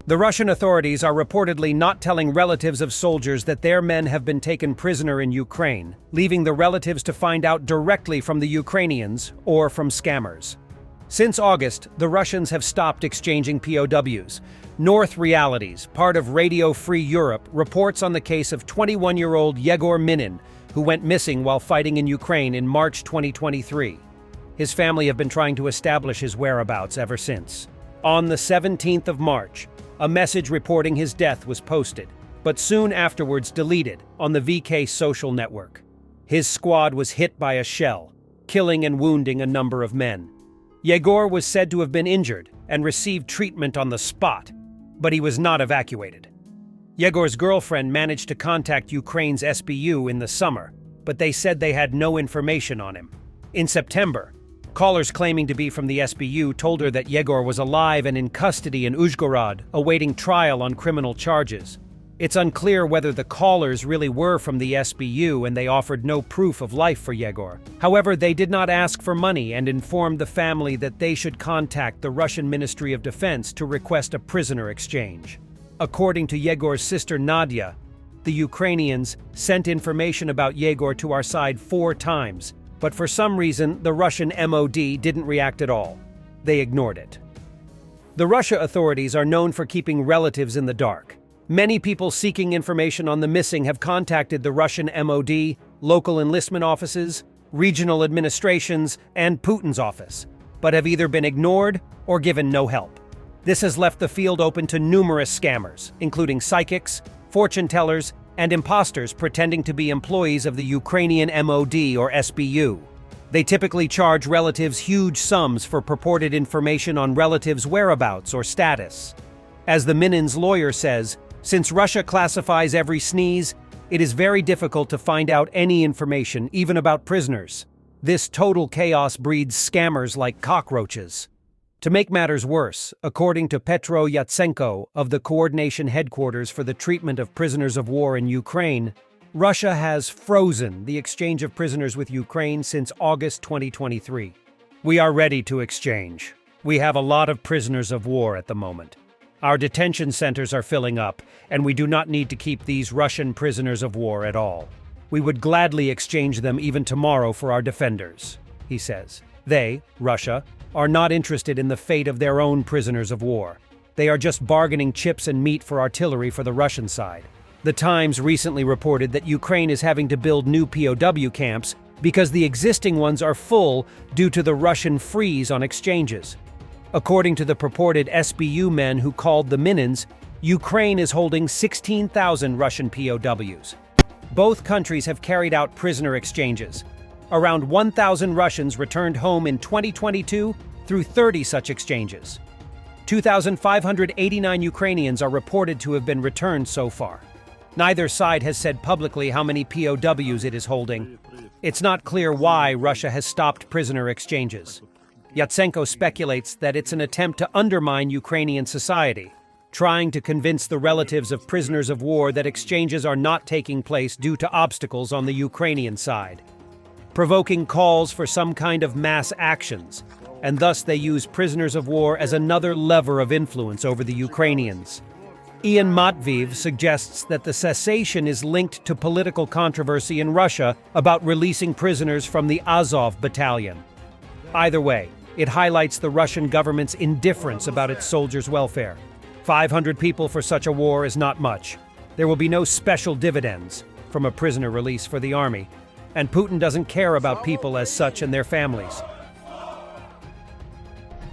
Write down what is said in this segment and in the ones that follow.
The Russian authorities are reportedly not telling relatives of soldiers that their men have been taken prisoner in Ukraine, leaving the relatives to find out directly from the Ukrainians or from scammers. Since August, the Russians have stopped exchanging POWs. North Realities, part of Radio Free Europe, reports on the case of 21-year-old Yegor Minin, who went missing while fighting in Ukraine in March 2023. His family have been trying to establish his whereabouts ever since. On the 17th of March, a message reporting his death was posted, but soon afterwards deleted on the VK social network. His squad was hit by a shell, killing and wounding a number of men. Yegor was said to have been injured and received treatment on the spot, but he was not evacuated. Yegor's girlfriend managed to contact Ukraine's SBU in the summer, but they said they had no information on him. In September, callers claiming to be from the SBU told her that Yegor was alive and in custody in Uzhgorod, awaiting trial on criminal charges. It's unclear whether the callers really were from the SBU, and they offered no proof of life for Yegor. However, they did not ask for money and informed the family that they should contact the Russian Ministry of Defense to request a prisoner exchange. According to Yegor's sister Nadia, the Ukrainians sent information about Yegor to our side 4 times, but for some reason, the Russian MOD didn't react at all. They ignored it. The Russia authorities are known for keeping relatives in the dark. Many people seeking information on the missing have contacted the Russian MOD, local enlistment offices, regional administrations, and Putin's office, but have either been ignored or given no help. This has left the field open to numerous scammers, including psychics, fortune tellers, and imposters pretending to be employees of the Ukrainian MOD or SBU. They typically charge relatives huge sums for purported information on relatives' whereabouts or status. As the Minin's lawyer says, since Russia classifies every sneeze, it is very difficult to find out any information, even about prisoners. This total chaos breeds scammers like cockroaches. To make matters worse, according to Petro Yatsenko of the Coordination Headquarters for the Treatment of Prisoners of War in Ukraine, Russia has frozen the exchange of prisoners with Ukraine since August 2023. We are ready to exchange. We have a lot of prisoners of war at the moment. Our detention centers are filling up, and we do not need to keep these Russian prisoners of war at all. We would gladly exchange them even tomorrow for our defenders, he says. They, Russia, are not interested in the fate of their own prisoners of war. They are just bargaining chips and meat for artillery for the Russian side. The Times recently reported that Ukraine is having to build new POW camps because the existing ones are full due to the Russian freeze on exchanges. According to the purported SBU men who called the Minins, Ukraine is holding 16,000 Russian POWs. Both countries have carried out prisoner exchanges. Around 1,000 Russians returned home in 2022 through 30 such exchanges. 2,589 Ukrainians are reported to have been returned so far. Neither side has said publicly how many POWs it is holding. It's not clear why Russia has stopped prisoner exchanges. Yatsenko speculates that it's an attempt to undermine Ukrainian society, trying to convince the relatives of prisoners of war that exchanges are not taking place due to obstacles on the Ukrainian side, provoking calls for some kind of mass actions, and thus they use prisoners of war as another lever of influence over the Ukrainians. Ian Matviv suggests that the cessation is linked to political controversy in Russia about releasing prisoners from the Azov battalion. Either way, it highlights the Russian government's indifference about its soldiers' welfare. 500 people for such a war is not much. There will be no special dividends from a prisoner release for the army, and Putin doesn't care about people as such and their families.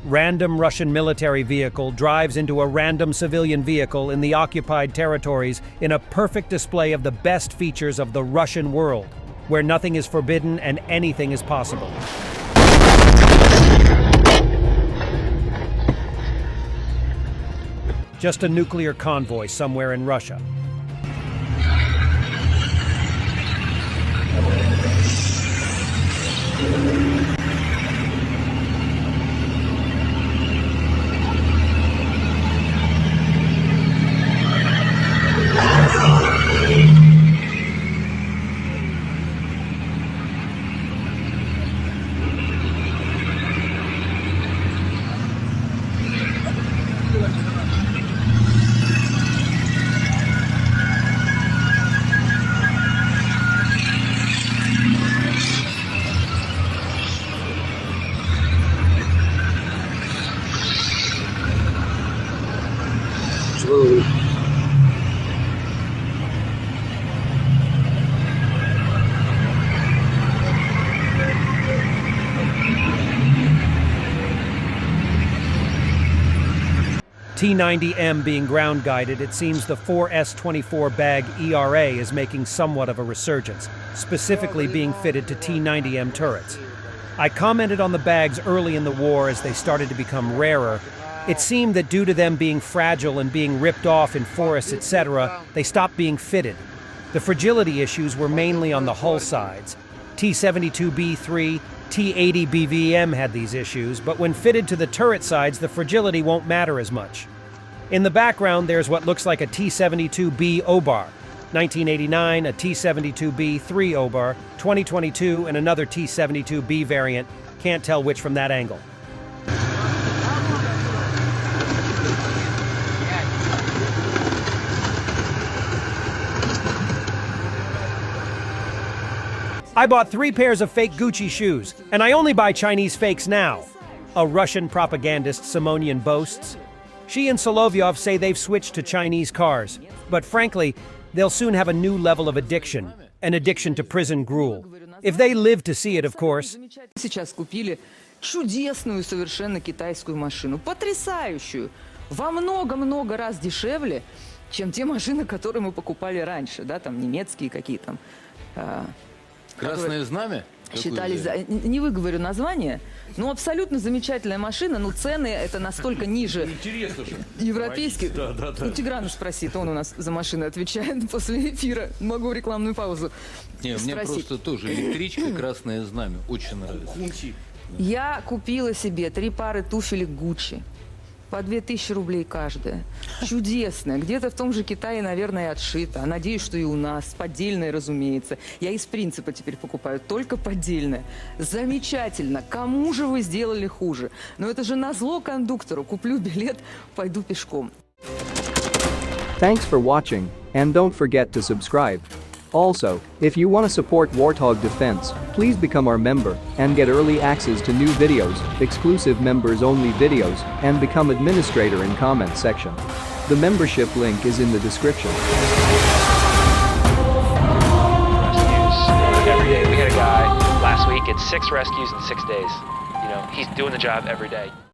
Random Russian military vehicle drives into a random civilian vehicle in the occupied territories in a perfect display of the best features of the Russian world, where nothing is forbidden and anything is possible. Just a nuclear convoy somewhere in Russia. T90M being ground guided, it seems the 4S24 bag ERA is making somewhat of a resurgence, specifically being fitted to T90M turrets. I commented on the bags early in the war as they started to become rarer. It seemed that due to them being fragile and being ripped off in forests, etc., they stopped being fitted. The fragility issues were mainly on the hull sides. T-72B3, T-80BVM had these issues, but when fitted to the turret sides, the fragility won't matter as much. In the background, there's what looks like a T-72B OBAR. 1989, a T-72B 3 OBAR, 2022, and another T-72B variant. Can't tell which from that angle. I bought 3 pairs of fake Gucci shoes, and I only buy Chinese fakes now. A Russian propagandist Simonian boasts. She and Solovyov say they've switched to Chinese cars, but frankly, they'll soon have a new level of addiction, an addiction to prison gruel. If they live to see it, of course. Сейчас купили чудесную совершенно китайскую машину, потрясающую, во много-много раз дешевле, чем те машины, которые мы покупали раньше, да, там немецкие какие там. Красное знамя? Считались, не выговорю название, но абсолютно замечательная машина, но цены это настолько ниже европейских. Да. У Тиграна спросит, он у нас за машины отвечает после эфира. Могу рекламную паузу Не, мне просто тоже электричка «Красное знамя» очень нравится. Я купила себе 3 пары туфелек Gucci. По 2000 рублей каждая. Чудесная. Где-то в том же Китае, наверное, отшита. Надеюсь, что и у нас. Поддельная, разумеется. Я из принципа теперь покупаю только поддельное. Замечательно. Кому же вы сделали хуже? Но это же назло кондуктору. Куплю билет, пойду пешком. Thanks for watching, and don't forget to subscribe. Also, if you want to support Warthog Defense, please become our member and get early access to new videos, exclusive members-only videos, and become administrator in comment section. The membership link is in the description. Rescues every day. We had a guy last week, it's 6 rescues in 6 days. You know, he's doing the job every day.